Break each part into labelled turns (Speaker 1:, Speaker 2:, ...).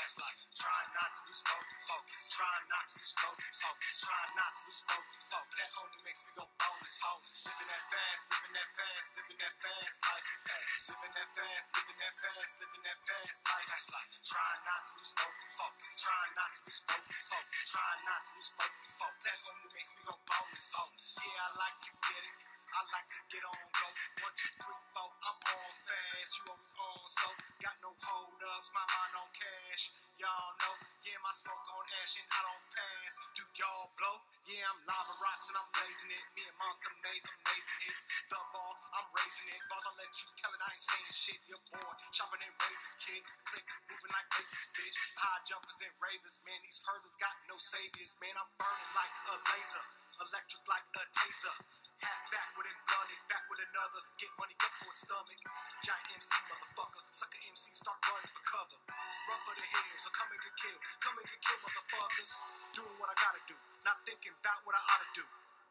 Speaker 1: That's life. Try not to lose focus. Try not to lose focus. Try not to lose focus. That only makes me go bonus. Living that fast, living that fast, living that fast life. Living that fast, living that fast, living that fast life. That's life. Try not to lose focus. Try not to lose focus. Try not to lose focus. That only makes me go bonus. Yeah, I like to get it. I like to get on go. 1, 2, 3, 4, I'm on fast. You always on slow. Got no hold ups, my mind on cash. Y'all know, yeah, my smoke on ash and I don't pass. Do y'all blow? Yeah, I'm lava rocks and I'm blazing it. Me and Monster made amazing hits. The ball, I'm raising it. Boss, I'll let you tell it I ain't saying shit. You're bored, chopping in razors, kid. Click, moving like races, bitch. High jumpers and ravers, man. These hurdles got no saviors, man. I'm burning like a laser, electric like a taser. Hat back with it, blunted, back with another. Get money, get for a stomach. Giant MC, motherfucker. Sucker MC, start running for cover. Run for the hills, or come and get killed. Come and get killed, motherfuckers. Doing what I gotta do, not thinking about what I ought to do.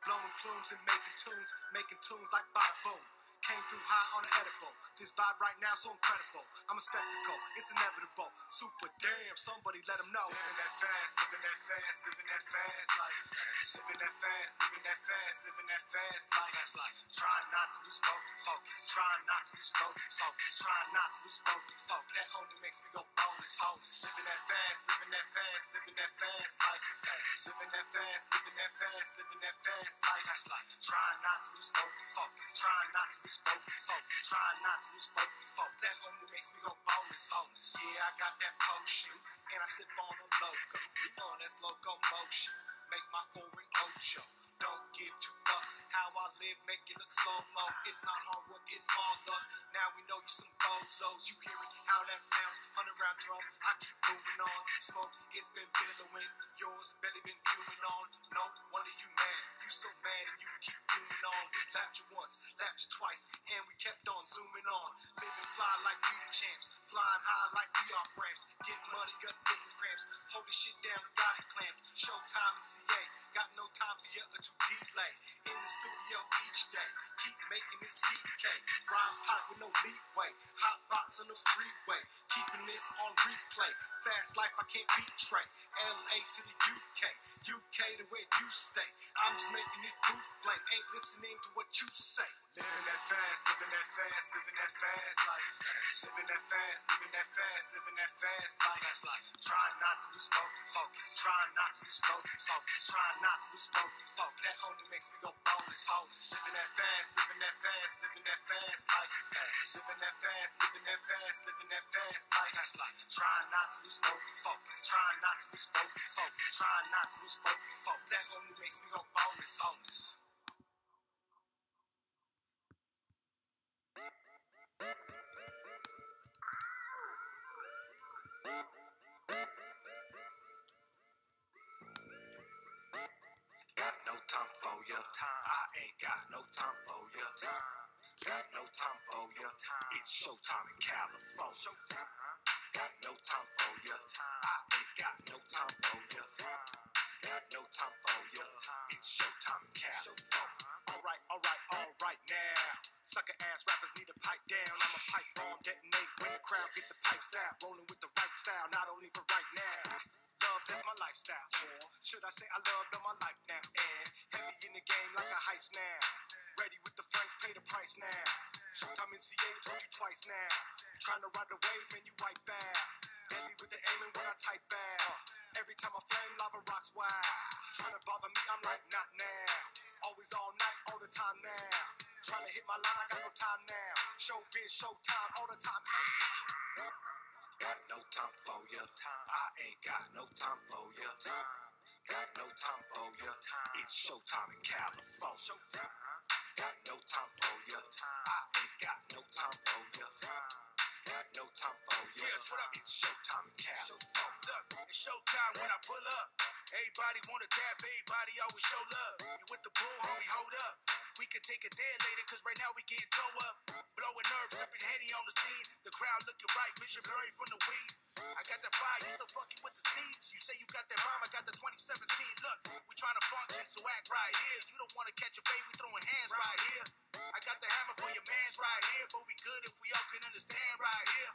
Speaker 1: Blowing plumes and making tunes like bada boom. Came through high on the edible. This vibe right now so incredible. I'm a spectacle, it's inevitable. Super damn, somebody let them know. Living that fast, living that fast, living that fast life. Living that fast, living that fast, living that fast life. That's life. Try not to lose focus. Try not to lose focus. Try not to lose focus. That only makes me go bonus. Living that fast, living that fast, living that fast life. Living that fast, living that fast, living that fast life. That's life. Try not to lose focus. Try not to lose focus. Try not to lose focus. That only makes me go bonus. Yeah, I got that potion, and I sip on a loco. That's locomotion. Make my foreign ocho. Don't give two fucks how I live, make it look slow-mo. It's not hard work, it's all luck. Now we know you some bozos. You hear it, how that sounds. 100-round drum, I keep moving on. Smoke, it's been billowing. Yours belly been fuming on. No wonder you mad. You so mad and you keep fuming on. We laughed you once, laughed you twice, and we kept on zooming on. Living fly like we the champs. Flying high like we off ramps. Get money, gut getting cramps. Hold this shit down, got it clamped. Showtime in CA. Got no time for you to delay. In the studio each day. Keep making this heat cake. Rhymes hot with no leeway. Hot box on the freeway. Keeping this on replay. Fast life I can't betray. LA to the UK. UK to where you stay. I'm just making this proof flame. Ain't listening to what you say. Living that fast, living that fast, living that fast life. Living that fast, living that fast, living that fast life. That's life. Try not to lose focus. Try not to lose focus. Try not to lose focus. That only makes me go bonus. Living that fast, living that fast, living that fast life. Living that fast, living that fast, living that fast life. That's life. Try not to lose focus. Try not to lose focus. Try not to lose focus. That only makes me go bonus. Got no time for ya. I ain't got no time for ya. Got no time for ya. It's showtime in California. Got no time for ya. I ain't got no time for ya. Got no time for ya. It's showtime in California. Alright now. Sucker ass rappers need to pipe down. I'm a pipe bomb, detonate when the crowd get the pipes out. Rolling with the right style, not only for right now. Love, that's my lifestyle. Or should I say I love all my life now? And heavy in the game like a heist now. Ready with the francs, pay the price now. Showtime in CA, told you twice now. Trying to ride the wave and you wipe out. Deadly with the aiming when I type out. Every time I flame, lava rocks wild. Trying to bother me, I'm like, not now. Always all night, all the time now. Trying to hit my line, I got no time now. Showbiz, showtime, all the time. Got no time for ya. I ain't got no time for ya. Got no time for ya. It's showtime in California. Got no time for ya. I ain't got no time for ya. Got no time for ya. Yes, what up? It's showtime in California.
Speaker 2: Look, it's showtime when I pull up. Everybody wanna dab, everybody always show love. You with the bull, homie, hold up. We can take it there later, cause right now we getting toe up. Blowing herbs, ripping Henny on the scene. The crowd looking right, vision blurry from the weed. I got the fire, you still fucking funky with the seeds. You say you got that bomb, I got the 2017. Look, we trying to function, so act right here. You don't want to catch a fade, we throwing hands right here. I got the hammer for your mans right here, but we good if we all can understand right here.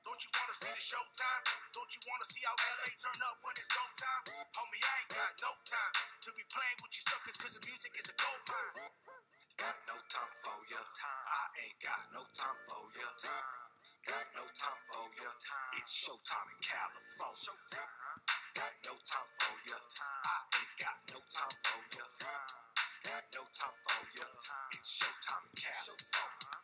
Speaker 2: Don't you want to see the showtime? Don't you want to see how LA turn up when it's go time? Homie, I ain't got no time to be playing with you suckers, cause the music is a gold mine.
Speaker 1: Got no time for ya. I ain't got no time for ya. Got no time for ya. It's showtime in California. Got no time for ya. I ain't got no time for ya. Got no time for ya. It's showtime in California.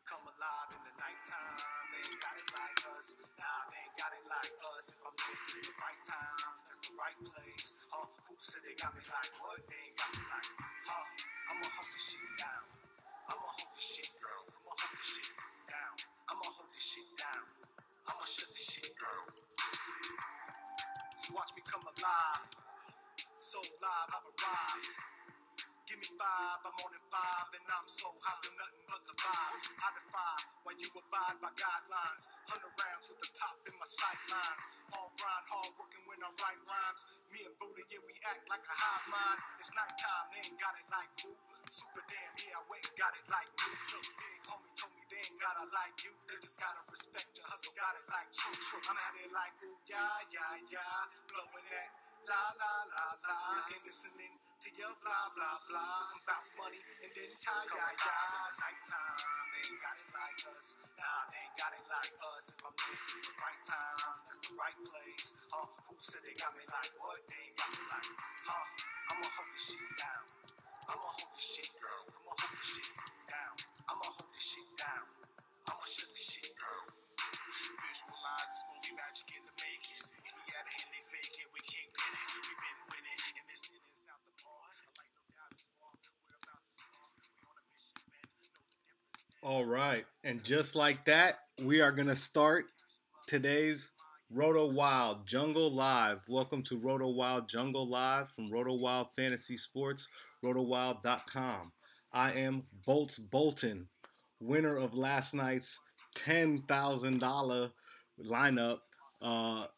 Speaker 1: Come alive in the nighttime. They ain't got it like us. Nah, they ain't got it like us. If I'm lit, it's the right time. That's the right place. Who said they got me like what? They ain't got me like, I'ma hold this shit down. I'ma hold this shit, girl. I'ma hold this shit down. I'ma hold this shit down. I'ma shut this shit, girl. So watch me come alive. So live, I've arrived. Give me 5, I'm on it 5, and I'm so hot, there's nothing but the vibe. I defy while you abide by guidelines. 100 rounds with the top in my sightlines. All grind, hard working when I write rhymes. Me and Buddha, yeah, we act like a hive mind. It's nighttime, they ain't got it like who? Super damn, yeah, I went and got it like me. Look, big homie told me they ain't gotta like you. They just gotta respect your hustle, got it like true. I'm at it like ooh, yeah, blowing that la la la la, and listening to your blah blah blah. I'm about money and then tie ya. In the nighttime, they ain't got it like us. Nah, they ain't got it like us. If I'm lit, it's the right time, that's the right place. Who said they got me like what? They ain't got me like, I'ma hold this shit down. I'ma hold this shit, girl. I'ma hold this shit down. I'ma hold this shit down. I'ma shut this shit, girl. Visualize this movie magic in the making. We out of here, they faking. We can't pin it. We been winning, and this in is out the bar. I like no doubt it's wrong. We're about to score. We on a mission, man. Know the difference. All right, and just like that, we are gonna start today's RotoWild Jungle Live. Welcome to RotoWild Jungle Live from RotoWild Fantasy Sports, RotoWild.com. I am Bolts Bolton, winner of last night's $10,000 lineup.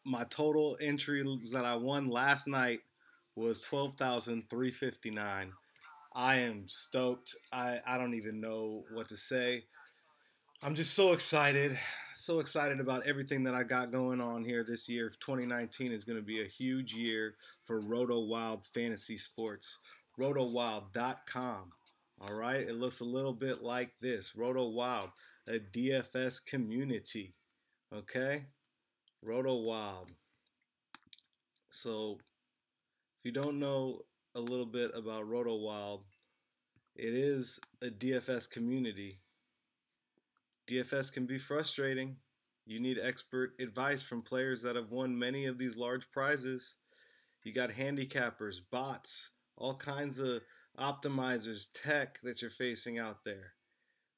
Speaker 1: My total entries that I won last night was $12,359. I am stoked. I don't even know what to say. I'm just so excited about everything that I got going on here this year. 2019 is going to be a huge year for RotoWild Fantasy Sports. RotoWild.com. All right, it looks a little bit like this. RotoWild, a DFS community. Okay, RotoWild. So, if you don't know a little bit about RotoWild, it is a DFS community. DFS can be frustrating. You need expert advice from players that have won many of these large prizes. You got handicappers, bots, all kinds of optimizers, tech that you're facing out there.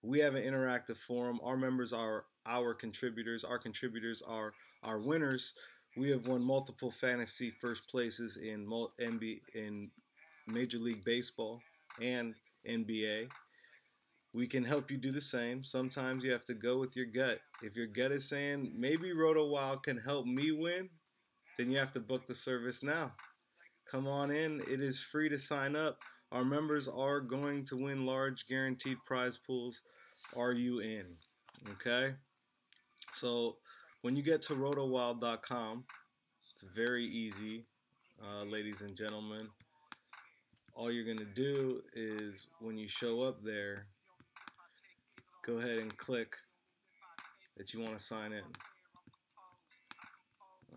Speaker 1: We have an interactive forum. Our members are our contributors. Our contributors are our winners. We have won multiple fantasy first places in Major League Baseball and NBA. We can help you do the same. Sometimes you have to go with your gut. If your gut is saying maybe RotoWild can help me win, then you have to book the service now. Come on in. It is free to sign up. Our members are going to win large guaranteed prize pools. Are you in? Okay? So when you get to rotowild.com, it's very easy, ladies and gentlemen. All you're going to do is when you show up there, go ahead and click that you want to sign in.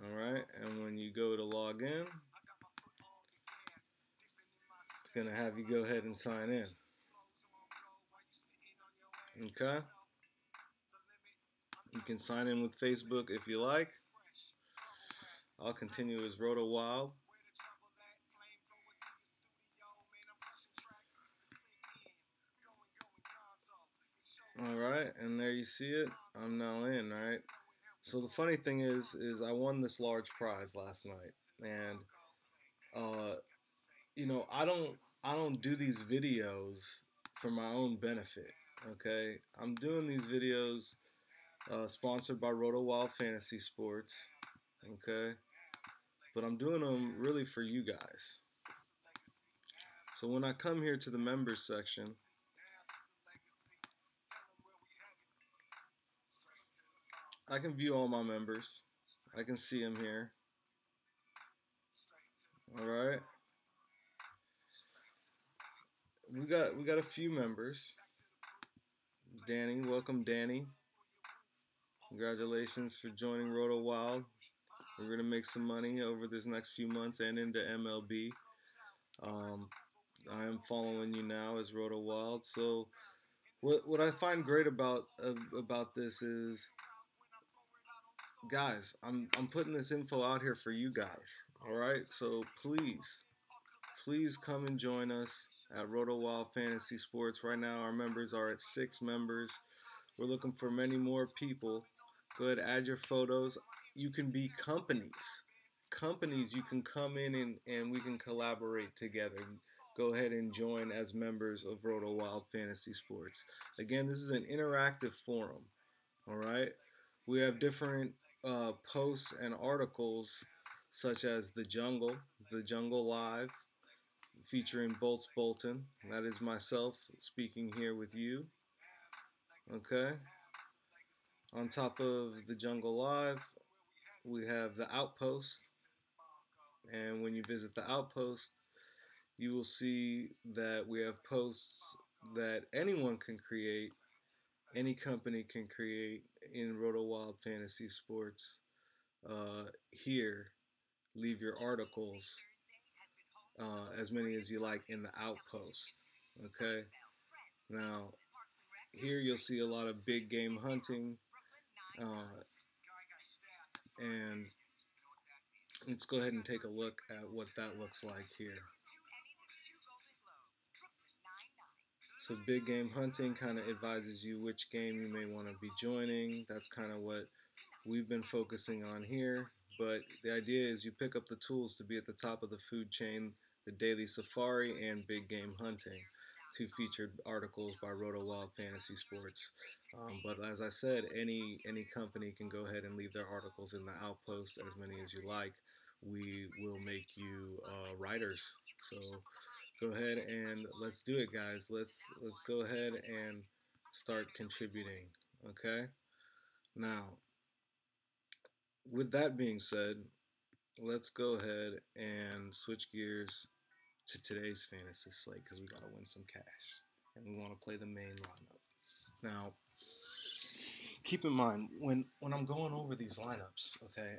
Speaker 1: Alright, and when you go to log in, it's going to have you go ahead and sign in. Okay? You can sign in with Facebook if you like. I'll continue as RotoWild.
Speaker 3: All right, and there you see it. I'm now in, right? So the funny thing is I won this large prize last night, and uh, I don't do these videos for my own benefit. Okay, I'm doing these videos sponsored by RotoWild Fantasy Sports. Okay, but I'm doing them really for you guys. So when I come here to the members section, I can view all my members. I can see them here. All right. We got a few members. Danny, welcome Danny. Congratulations for joining RotoWild. We're gonna make some money over this next few months and into MLB. I am following you now as RotoWild. So what I find great about this is, guys, I'm putting this info out here for you guys. All right, so please come and join us at RotoWild Fantasy Sports. Right now, our members are at 6 members. We're looking for many more people. Go ahead, add your photos. You can be companies. Companies, you can come in and we can collaborate together. Go ahead and join as members of RotoWild Fantasy Sports. Again, this is an interactive forum. All right, we have different posts and articles such as the Jungle Live, featuring Bolts Bolton. That is myself speaking here with you. Okay. On top of the Jungle Live, we have the Outpost. And when you visit the Outpost, you will see that we have posts that anyone can create, any company can create in RotoWild Fantasy Sports. Here, leave your articles, as many as you like, in the Outpost. Okay. Now, here you'll see a lot of big game hunting, and let's go ahead and take a look at what that looks like here. So big game hunting kind of advises you which game you may want to be joining. That's kind of what we've been focusing on here. But the idea is you pick up the tools to be at the top of the food chain: the Daily Safari and Big Game Hunting, 2 featured articles by RotoWild Fantasy Sports. But as I said, any company can go ahead and leave their articles in the Outpost, as many as you like. We will make you writers. So go ahead and let's do it, guys. Let's go ahead and start contributing. Okay. Now, with that being said, let's go ahead and switch gears to today's fantasy slate, because we got to win some cash and we want to play the main lineup. Now, keep in mind when I'm going over these lineups, okay,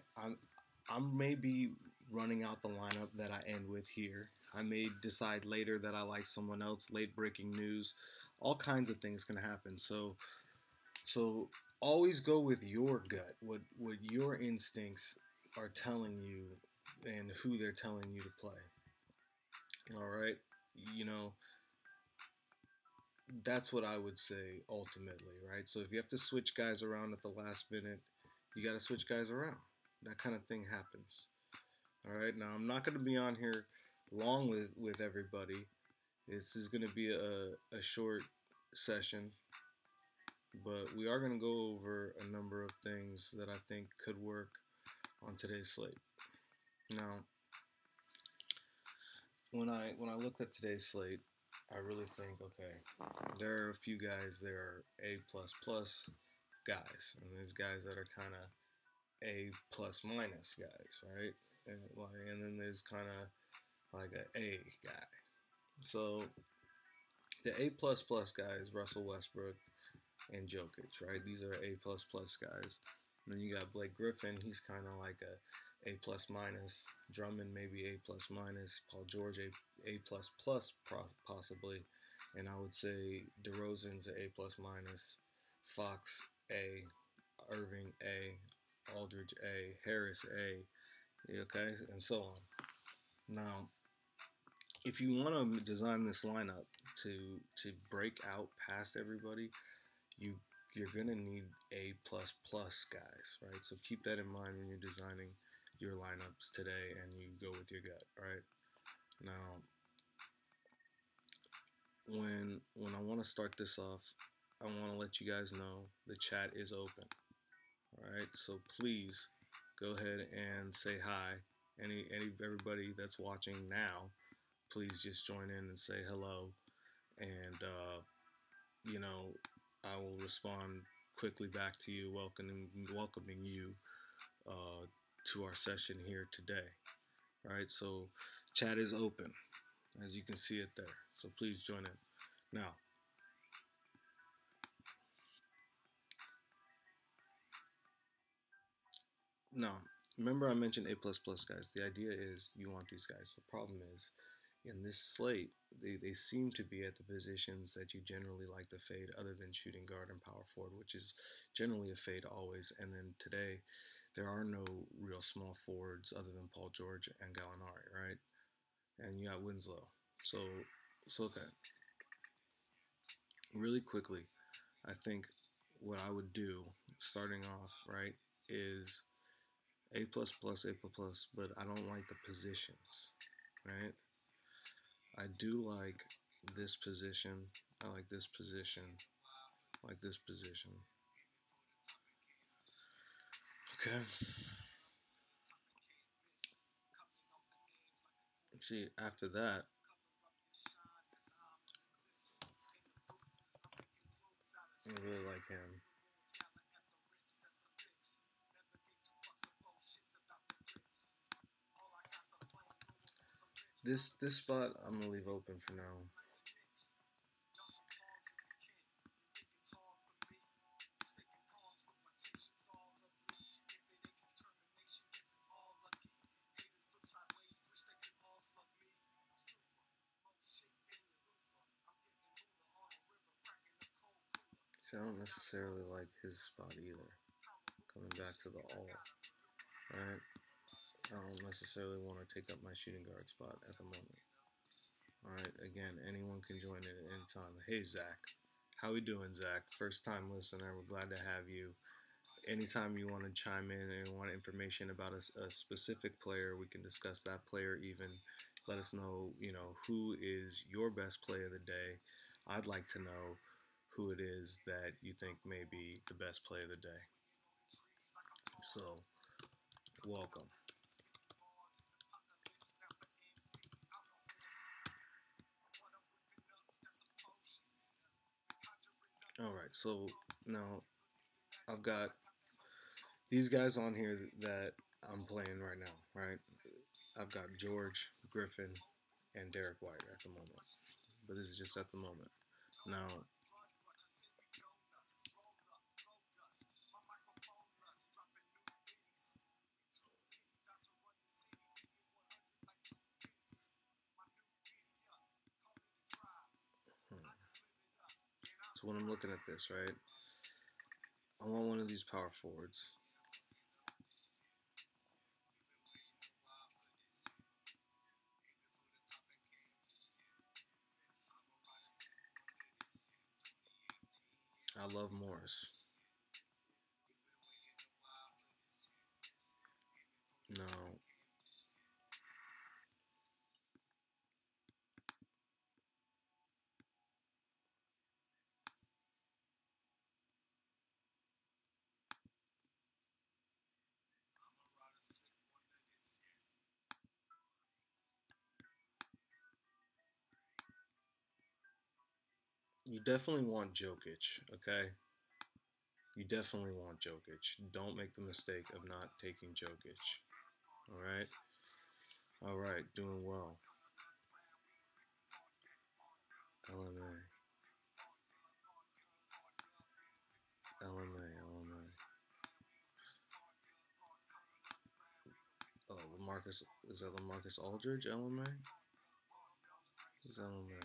Speaker 3: I'm maybe running out the lineup that I end with here. I may decide later that I like someone else, late breaking news. All kinds of things can happen. So always go with your gut, what your instincts are telling you and who they're telling you to play. All right? You know, that's what I would say ultimately, right? So if you have to switch guys around at the last minute, you got to switch guys around. That kind of thing happens. All right, now I'm not going to be on here long with everybody. This is going to be a short session, but we are going to go over a number of things that I think could work on today's slate. Now, when I looked at today's slate, I really think, okay, there are a few guys that are A++ guys, and there's guys that are kind of A+- guys, right? And then there's kind of like an A guy. So the A++ guys, Russell Westbrook and Jokic, right? These are A++ guys. And then you got Blake Griffin. He's kind of like a A++. Drummond maybe A++. Paul George A++ possibly. And I would say DeRozan's a A++. Fox A. Irving A. Aldridge A. Harris A. Okay, and so on. Now, if you want to design this lineup to break out past everybody, you're gonna need A++ guys, right? So keep that in mind when you're designing your lineups today and you go with your gut, right? Now, when I want to start this off, I want to let you guys know the chat is open. All right, so please go ahead and say hi. Everybody that's watching now, please just join in and say hello, and you know, I will respond quickly back to you, welcoming you to our session here today. All right, so chat is open, as you can see it there. So please join in now. No, remember I mentioned A++ guys. The idea is you want these guys. The problem is, in this slate, they seem to be at the positions that you generally like to fade, other than shooting guard and power forward, which is generally a fade always. And then today, there are no real small forwards other than Paul George and Gallinari, right? And you got Winslow. So okay. Really quickly, I think what I would do, starting off, right, is A++, but I don't like the positions, right? I do like this position. I like this position. I like this position. Okay. See, after that, I really like him. This spot I'm gonna leave open for now. See, I don't necessarily like his spot either. Coming back to the all, right? I don't necessarily want to take up my shooting guard spot at the moment. Alright, again, anyone can join in at any time. Hey, Zach. How we doing, Zach? First time listener. We're glad to have you. Anytime you want to chime in and want information about a specific player, we can discuss that player even. Let us know, who is your best play of the day. I'd like to know who it is that you think may be the best play of the day. So, welcome. Alright, so now I've got these guys on here that I'm playing right now, right? I've got George, Griffin, and Derek White at the moment. But this is just at the moment. Now, so when I'm looking at this, right, I want one of these power forwards. I love Morris. No. You definitely want Jokic, okay? You definitely want Jokic. Don't make the mistake of not taking Jokic. Alright? Alright, doing well. LMA. Oh, LaMarcus, is that LaMarcus Aldridge, LMA? Who's LMA?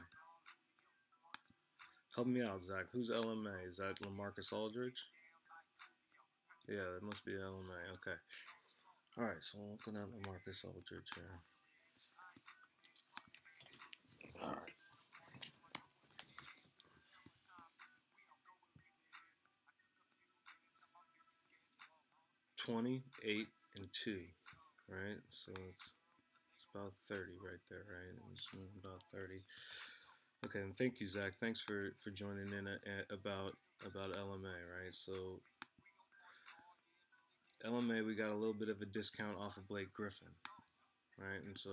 Speaker 3: Help me out, Zach. Who's LMA? Is that LaMarcus Aldridge? Yeah, that must be LMA. Okay. Alright, so I'm looking at LaMarcus Aldridge here. Alright. 20, 8, and 2, right? So it's about 30 right there, right? It's about 30. Okay, and thank you, Zach. Thanks for joining in about LMA, right? So LMA, we got a little bit of a discount off of Blake Griffin, right? And so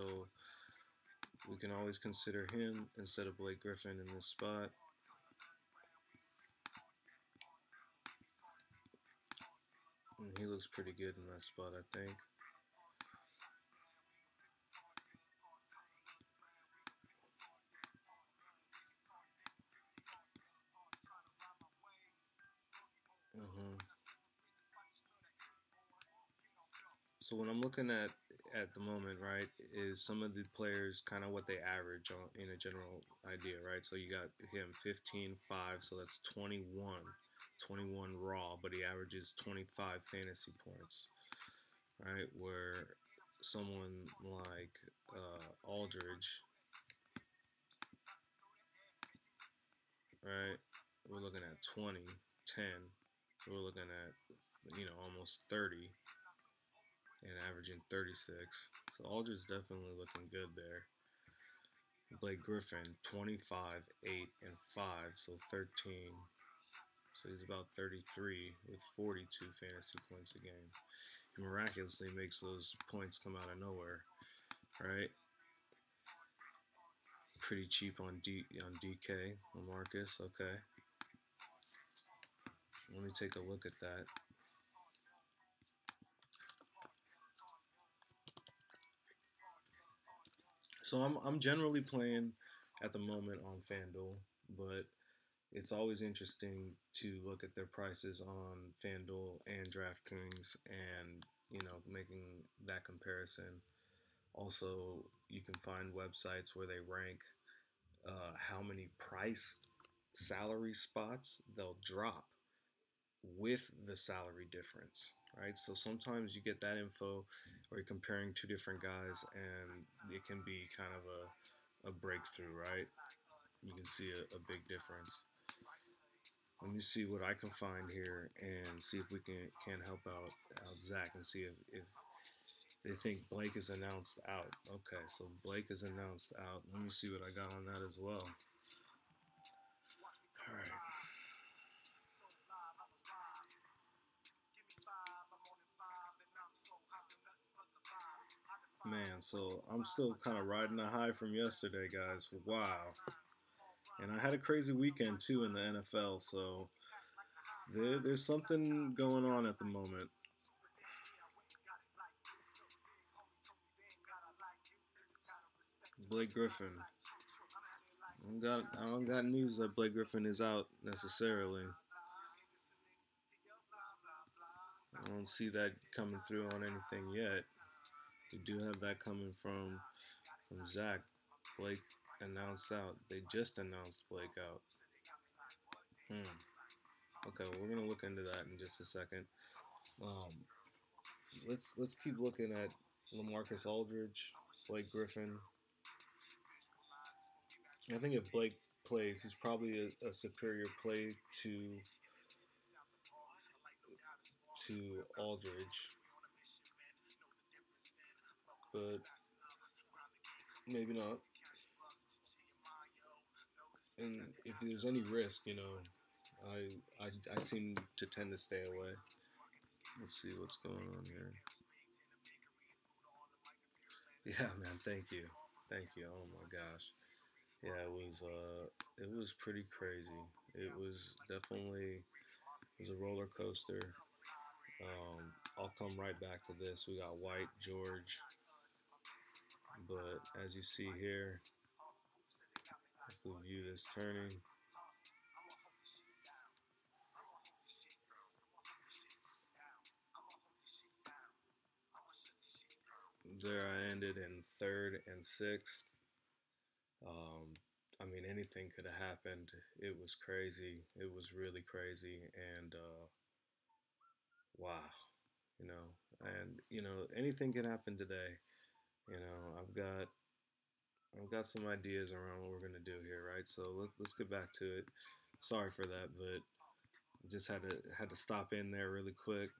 Speaker 3: we can always consider him instead of Blake Griffin in this spot. And he looks pretty good in that spot, I think. So what I'm looking at the moment, right, is some of the players kind of what they average on, in a general idea, right? So you got him 15-5, so that's 21 raw, but he averages 25 fantasy points, right? Where someone like Aldridge, right, we're looking at 20, 10. We're looking at, almost 30 and averaging 36. So Aldridge is definitely looking good there. Blake Griffin, 25, 8, and 5, so 13. So he's about 33 with 42 fantasy points a game. He miraculously makes those points come out of nowhere, right? Pretty cheap on DK, on Marcus, okay. Let me take a look at that. So I'm generally playing at the moment on FanDuel, but it's always interesting to look at their prices on FanDuel and DraftKings and, making that comparison. Also, you can find websites where they rank how many price salary spots they'll drop with the salary difference, right? So sometimes you get that info or you're comparing two different guys and it can be kind of a breakthrough, right? You can see a big difference. Let me see what I can find here and see if we can help out Zach and see if they think Blake is announced out. Okay, so Blake is announced out. Let me see what I got on that as well. All right. Man, so I'm still kind of riding the high from yesterday, guys. Wow. And I had a crazy weekend, too, in the NFL, so there's something going on at the moment. Blake Griffin. I don't got news that Blake Griffin is out necessarily. I don't see that coming through on anything yet. We do have that coming from Zach. Blake announced out. They just announced Blake out. Okay, well, we're gonna look into that in just a second. Let's keep looking at LaMarcus Aldridge, Blake Griffin. I think if Blake plays, he's probably a superior play to Aldridge, but maybe not. And if there's any risk, I seem to tend to stay away. Let's see what's going on here. Yeah, man, thank you. Oh my gosh. Yeah, it was pretty crazy. It was definitely a roller coaster. I'll come right back to this. We got White, George, but as you see here, let's view this turning. There I ended in 3rd and 6th. I mean, anything could have happened. It was crazy. It was really crazy. And wow, and anything can happen today. I've got some ideas around what we're gonna do here, right? So let's get back to it. Sorry for that, but just had to stop in there really quick.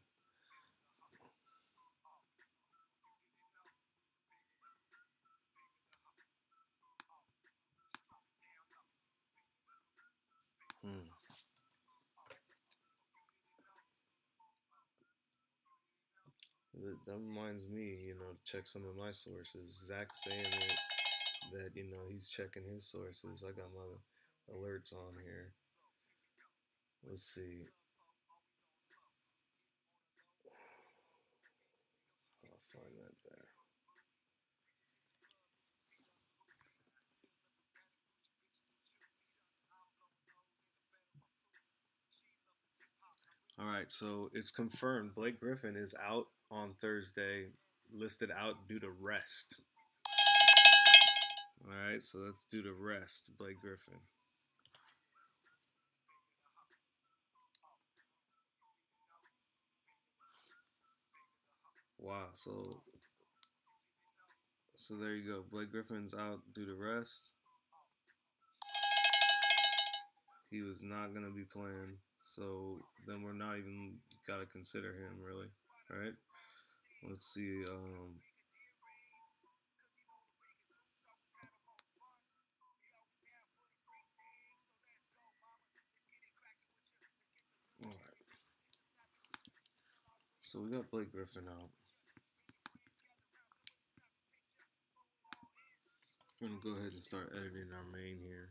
Speaker 3: that reminds me, check some of my sources. Zach saying it, that, he's checking his sources. I got my alerts on here. Let's see. I'll find that there. All right, so it's confirmed. Blake Griffin is out on Thursday, listed out due to rest. All right, so that's due to rest, Blake Griffin. Wow, so there you go. Blake Griffin's out due to rest. He was not going to be playing, so then we're not even got to consider him, really. All right, let's see. All right. So we got Blake Griffin out. I'm going to go ahead and start editing our main here.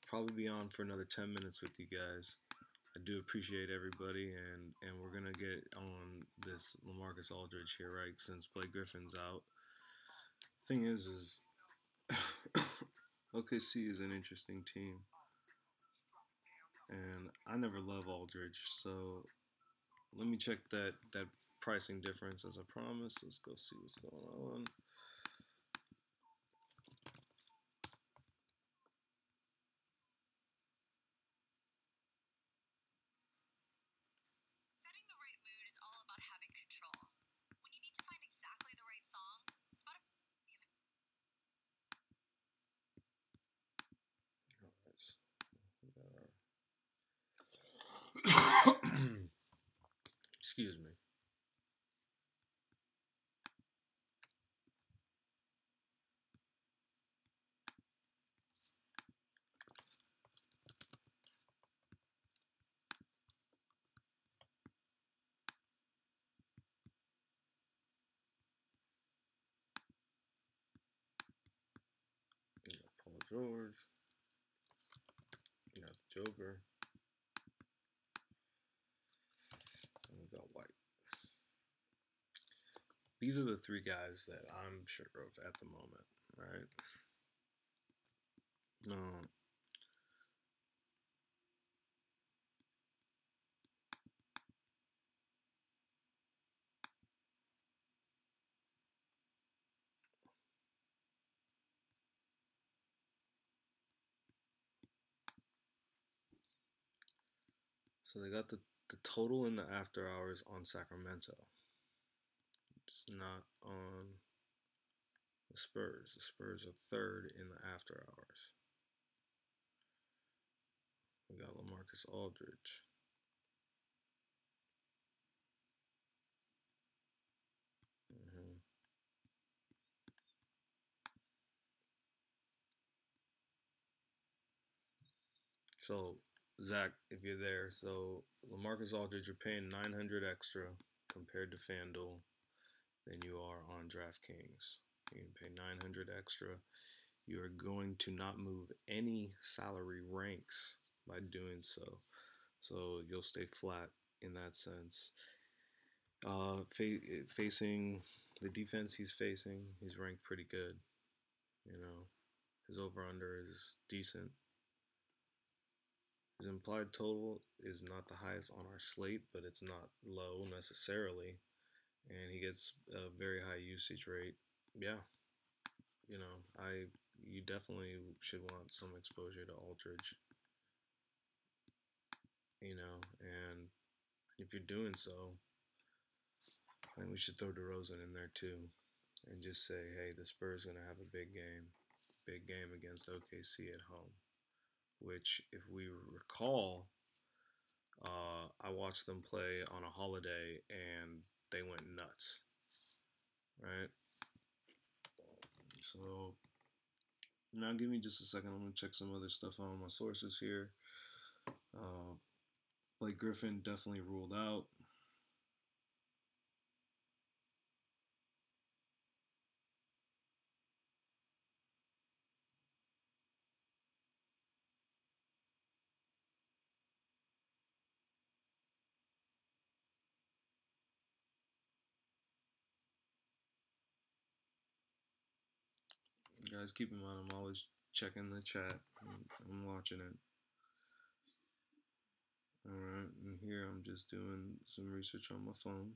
Speaker 3: Probably be on for another 10 minutes with you guys. I do appreciate everybody, and we're going to get on this LaMarcus Aldridge here, right, since Blake Griffin's out. Thing is OKC is an interesting team. And I never love Aldridge, so let me check that pricing difference as I promised. Let's go see what's going on.
Speaker 1: Setting the right mood is all about having control. When you need to find exactly the right song, Spotify.
Speaker 3: Excuse me. You got Paul George. You got Joker. And we got White. These are the three guys that I'm sure of at the moment, right? So they got the total in the after hours on Sacramento. It's not on the Spurs. The Spurs are third in the after hours. We got LaMarcus Aldridge. So, Zach, if you're there, so LaMarcus Aldridge, you're paying $900 extra compared to FanDuel than you are on DraftKings. You can pay $900 extra. You are going to not move any salary ranks by doing so. So you'll stay flat in that sense. Facing the defense he's facing, he's ranked pretty good. His over-under is decent. His implied total is not the highest on our slate, but it's not low necessarily. And he gets a very high usage rate. Yeah. You definitely should want some exposure to Aldridge. And if you're doing so, I think we should throw DeRozan in there too. And just say, hey, the Spurs are going to have a big game against OKC at home. Which, if we recall, I watched them play on a holiday and they went nuts, right? So now give me just a second. I'm going to check some other stuff on my sources here. Blake Griffin definitely ruled out. Guys, keep in mind I'm always checking the chat. I'm watching it. Alright, and here I'm just doing some research on my phone.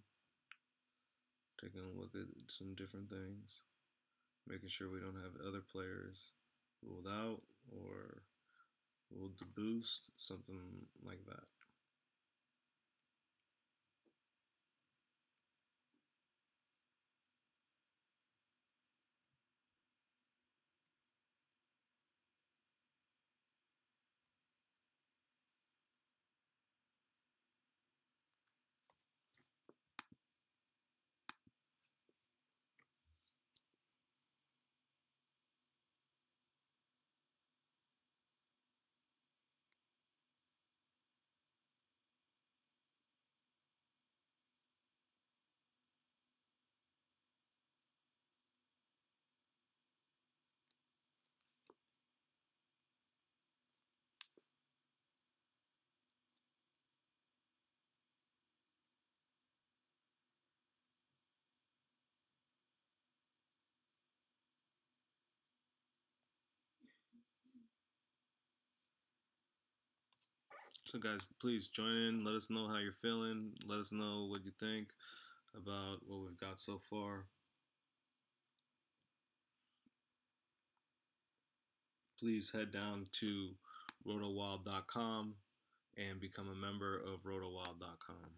Speaker 3: Taking a look at some different things. Making sure we don't have other players ruled out or ruled to boost, something like that. So guys, please join in. Let us know how you're feeling. Let us know what you think about what we've got so far. Please head down to RotoWild.com and become a member of RotoWild.com.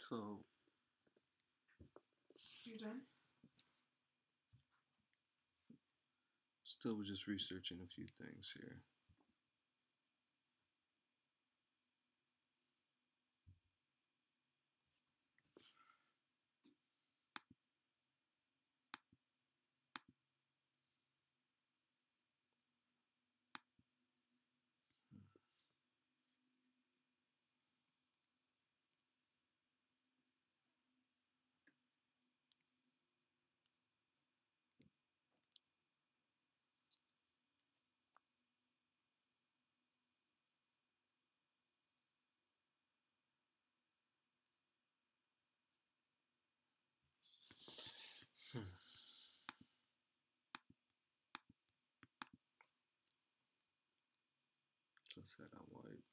Speaker 3: So,
Speaker 1: You done?
Speaker 3: still just researching a few things here. Let's head out White.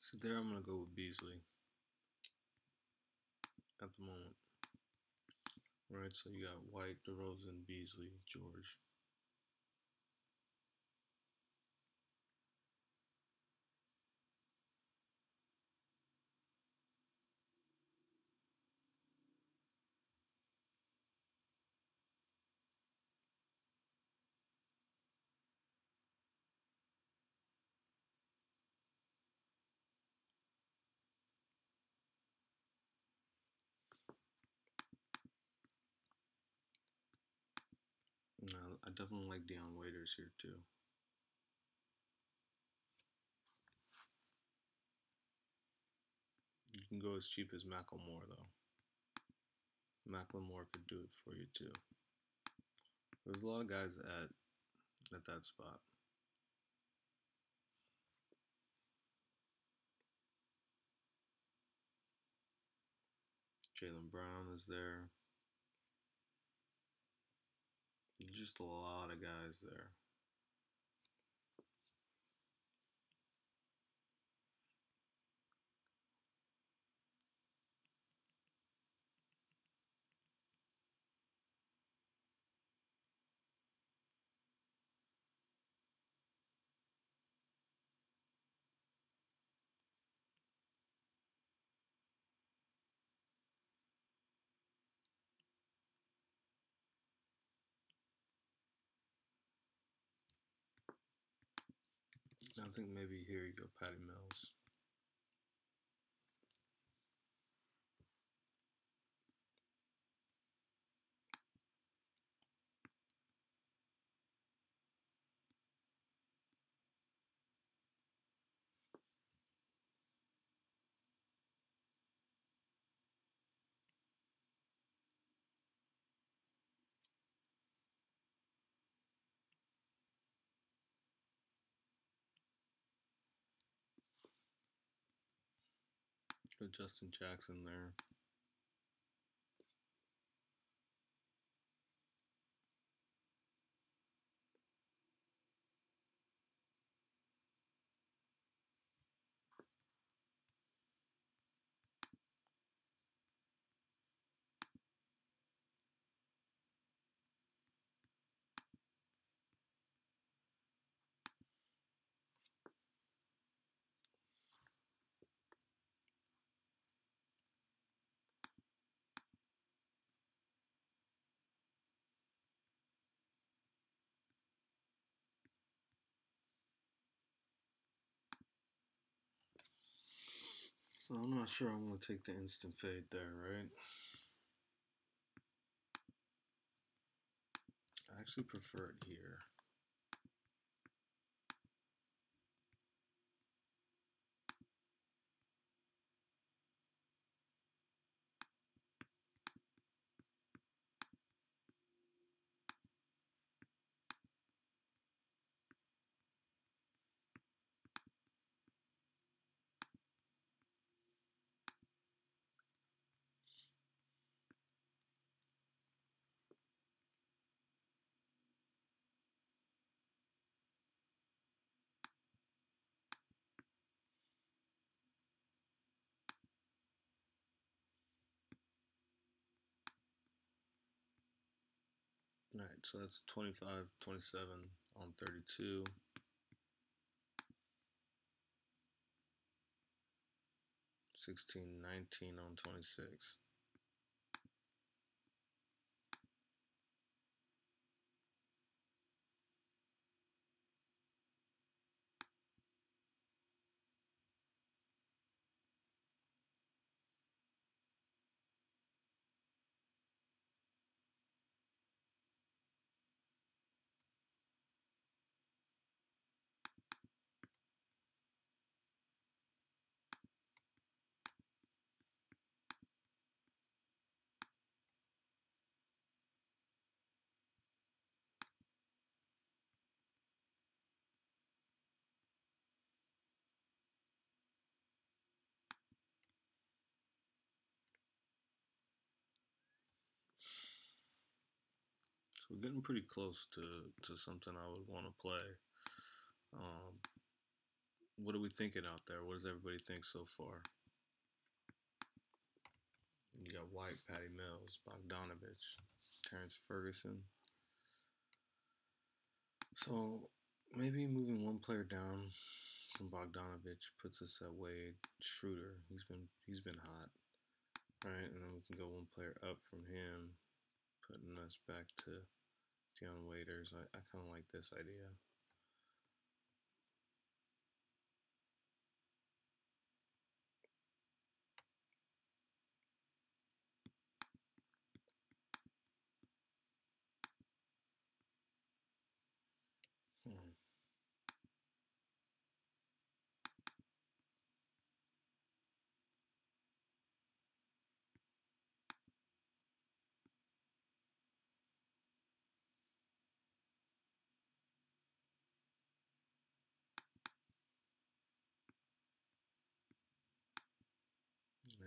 Speaker 3: So there I'm going to go with Beasley at the moment. All right, so you got White, DeRozan, Beasley, George. I definitely like Dion Waiters here too. You can go as cheap as Macklemore though. Macklemore could do it for you too. There's a lot of guys at that spot. Jaylen Brown is there. Just a lot of guys there. I think maybe here you go, Patty Mills. Put Justin Jackson there. So I'm not sure I'm going to take the instant fade there, right? I actually prefer it here. Alright, so that's 25, 27 on 32. 16, 19 on 26. So we're getting pretty close to something I would want to play. What are we thinking out there? What does everybody think so far? You got White, Patty Mills, Bogdanovich, Terrence Ferguson. So maybe moving one player down from Bogdanovich puts us at Wade. Schroeder, he's been hot. All right, and then we can go one player up from him, putting us back to Dion Waiters. I kind of like this idea.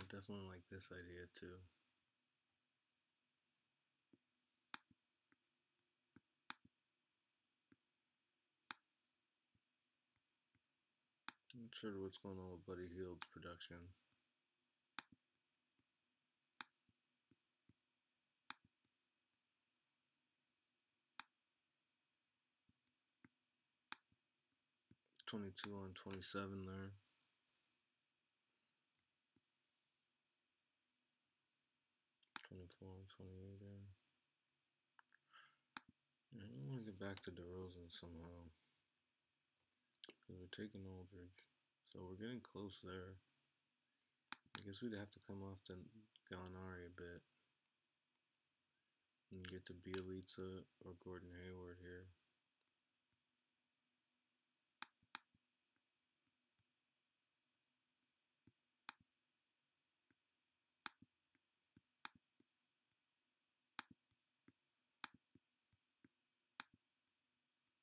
Speaker 3: I definitely like this idea too. I'm not sure what's going on with Buddy Hield's production. .22 on 27 there. .24 on 28 there. I want to get back to DeRozan somehow. Because we're taking Aldridge. So we're getting close there. I guess we'd have to come off to Gallinari a bit. And get to Bielitsa or Gordon Hayward here.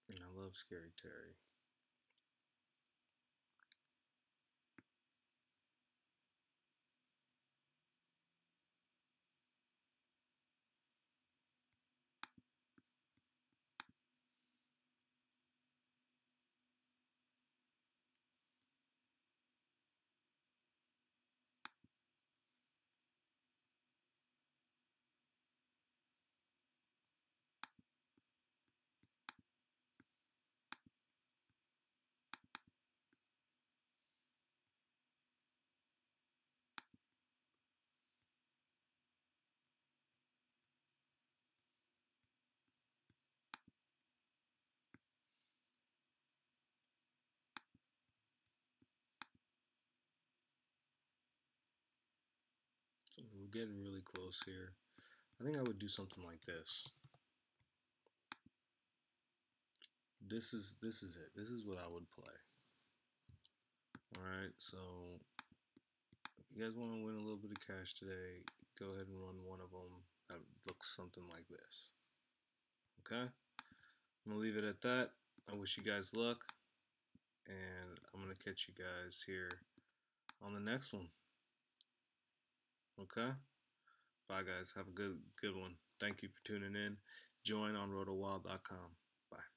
Speaker 3: And I love Scary Terry. So we're getting really close here. I think I would do something like this. This is it. This is what I would play. Alright, so you guys want to win a little bit of cash today, go ahead and run one of them that looks something like this. Okay? I'm going to leave it at that. I wish you guys luck, and I'm going to catch you guys here on the next one. Okay? Bye, guys. Have a good one. Thank you for tuning in. Join on RotoWild.com. Bye.